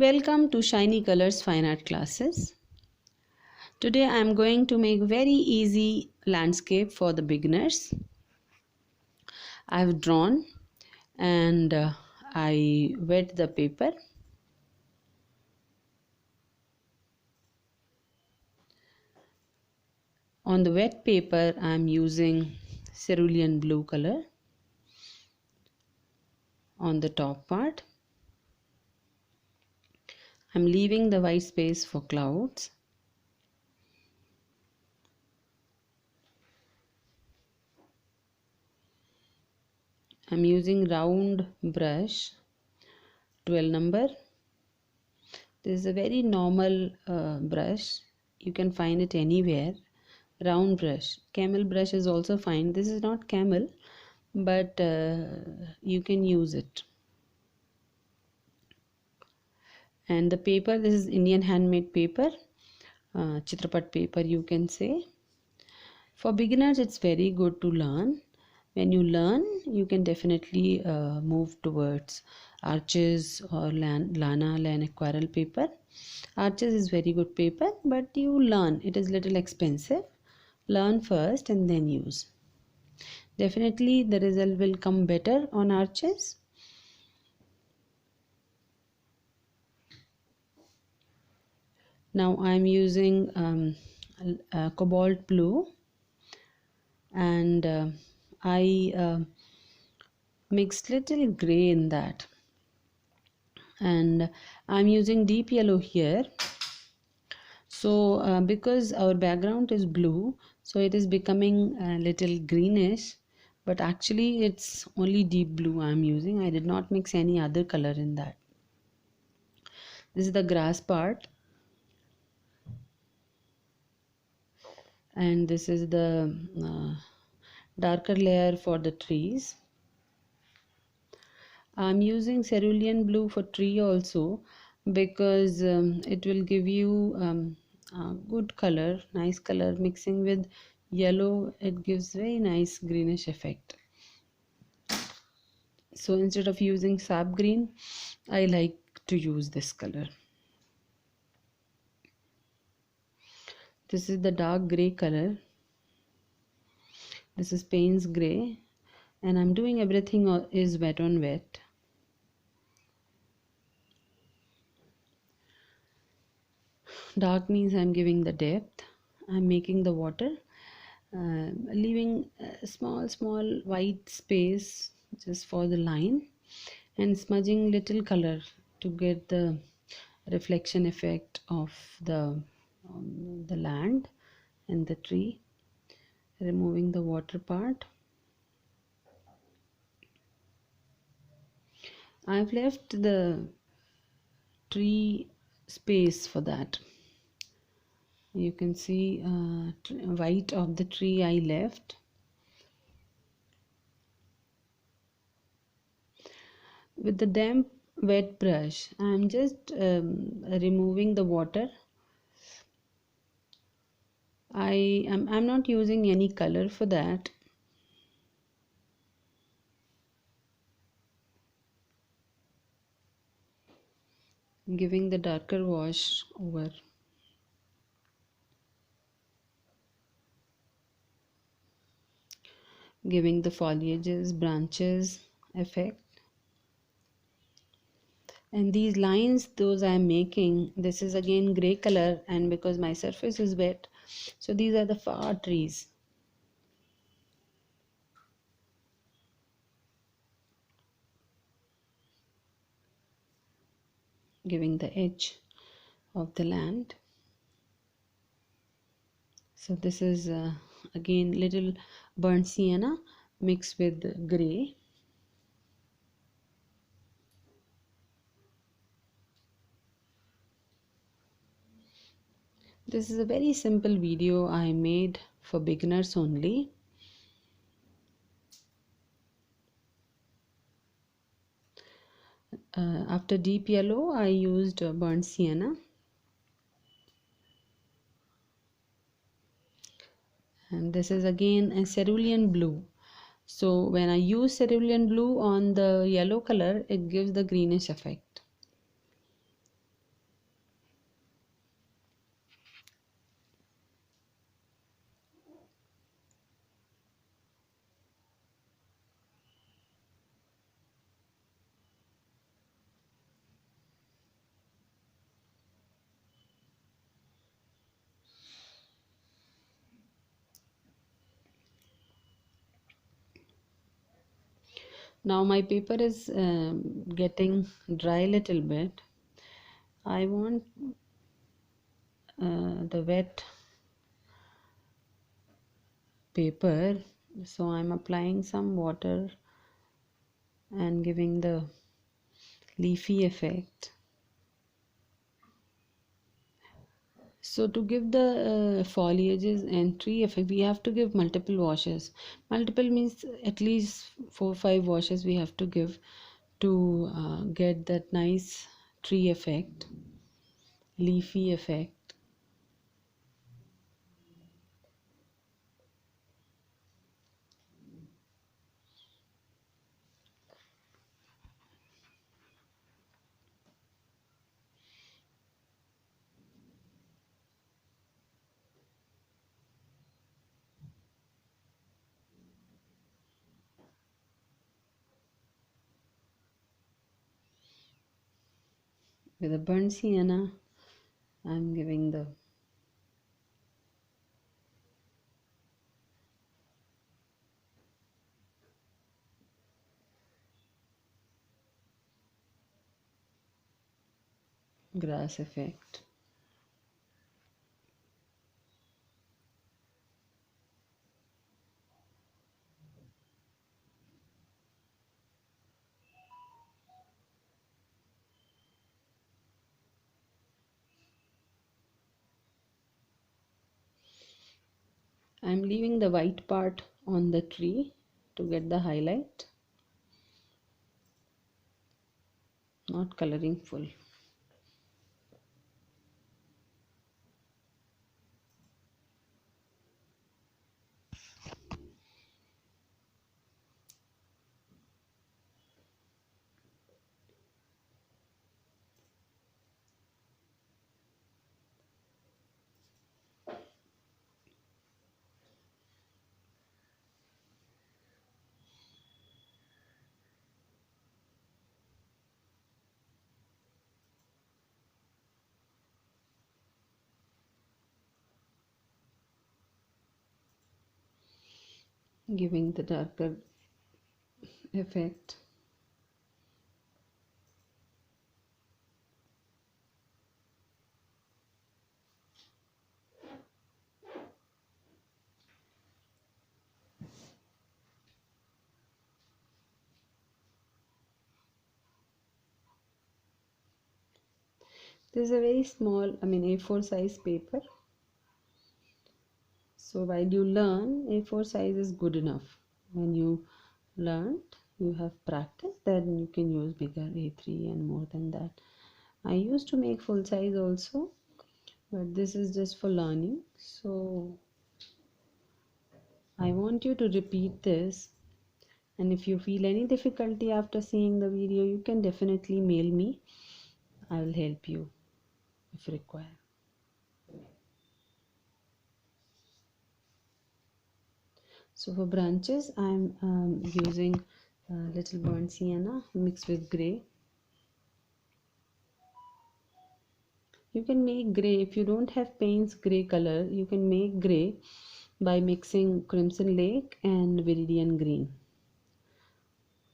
Welcome to Shiny Colors Fine Art classes. Today I am going to make very easy landscape for the beginners. I have drawn and I wet the paper. On the wet paper I am using cerulean blue color on the top part. I am leaving the white space for clouds. I am using round brush 12 number. This is a very normal brush. You can find it anywhere. Round brush. Camel brush is also fine. This is not camel, but you can use it. And the paper, this is Indian handmade paper, Chitrapat paper you can say. For beginners it's very good to learn. When you learn you can definitely move towards Arches or Lana aquarel paper. Arches is very good paper, but you learn, it is little expensive. Learn first and then use. Definitely the result will come better on Arches. Now I am using cobalt blue and I mixed little gray in that, and I'm using deep yellow here. So because our background is blue, so it is becoming a little greenish, but actually it's only deep blue I'm using. I did not mix any other color in that. This is the grass part, and this is the darker layer for the trees. I'm using cerulean blue for tree also because it will give you a good color, nice color. Mixing with yellow, it gives very nice greenish effect. So instead of using sap green, I like to use this color. This is the dark gray color. This is Payne's gray, and I'm doing everything is wet on wet. Dark means I'm giving the depth. I'm making the water, leaving a small white space just for the line, and smudging little color to get the reflection effect of the land and the tree. Removing the water part. I've left the tree space for that. You can see white of the tree I left. With the damp wet brush I'm just removing the water. I'm not using any color for that. Giving the darker wash over. Giving the foliages, branches effect. And these lines, those I am making, this is again gray color, and because my surface is wet, so these are the far trees. Giving the edge of the land. So this is again little burnt sienna mixed with gray. This is a very simple video I made for beginners only. After deep yellow I used burnt sienna, and this is again a cerulean blue. So when I use cerulean blue on the yellow color, it gives the greenish effect. Now my paper is getting dry little bit. I want the wet paper, so I'm applying some water and giving the leafy effect. So to give the foliages and tree effect, we have to give multiple washes. Multiple means at least 4 or 5 washes we have to give to get that nice tree effect, leafy effect. With a burnt sienna, I'm giving the grass effect. I'm leaving the white part on the tree to get the highlight, not coloring full. Giving the darker effect. This is a very small, A4 size paper. So while you learn, A4 size is good enough. When you learned, you have practice, then you can use bigger A3 and more than that. I used to make full size also, but this is just for learning. So I want you to repeat this, and if you feel any difficulty after seeing the video, you can definitely mail me. I will help you if required. So for branches, I'm using little burnt sienna mixed with grey. You can make grey if you don't have paints grey color. You can make grey by mixing crimson lake and viridian green.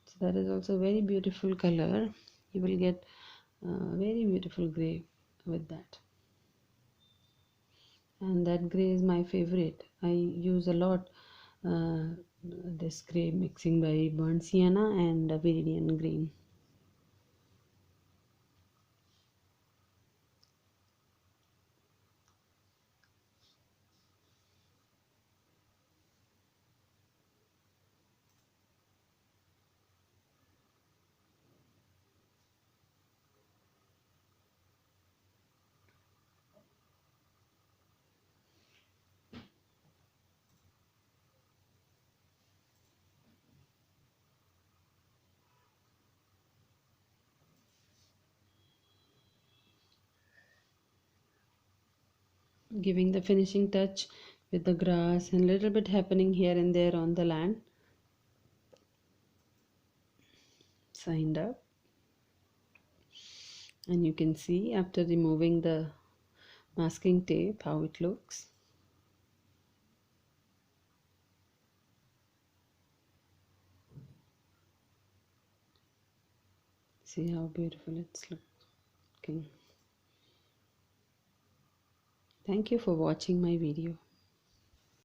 So that is also a very beautiful color. You will get very beautiful grey with that. And that grey is my favorite. I use a lot this grey mixing by burnt sienna and viridian green. Giving the finishing touch with the grass and little bit happening here and there on the land. Signed up, and you can see after removing the masking tape how it looks. See how beautiful it's looking. Thank you for watching my video.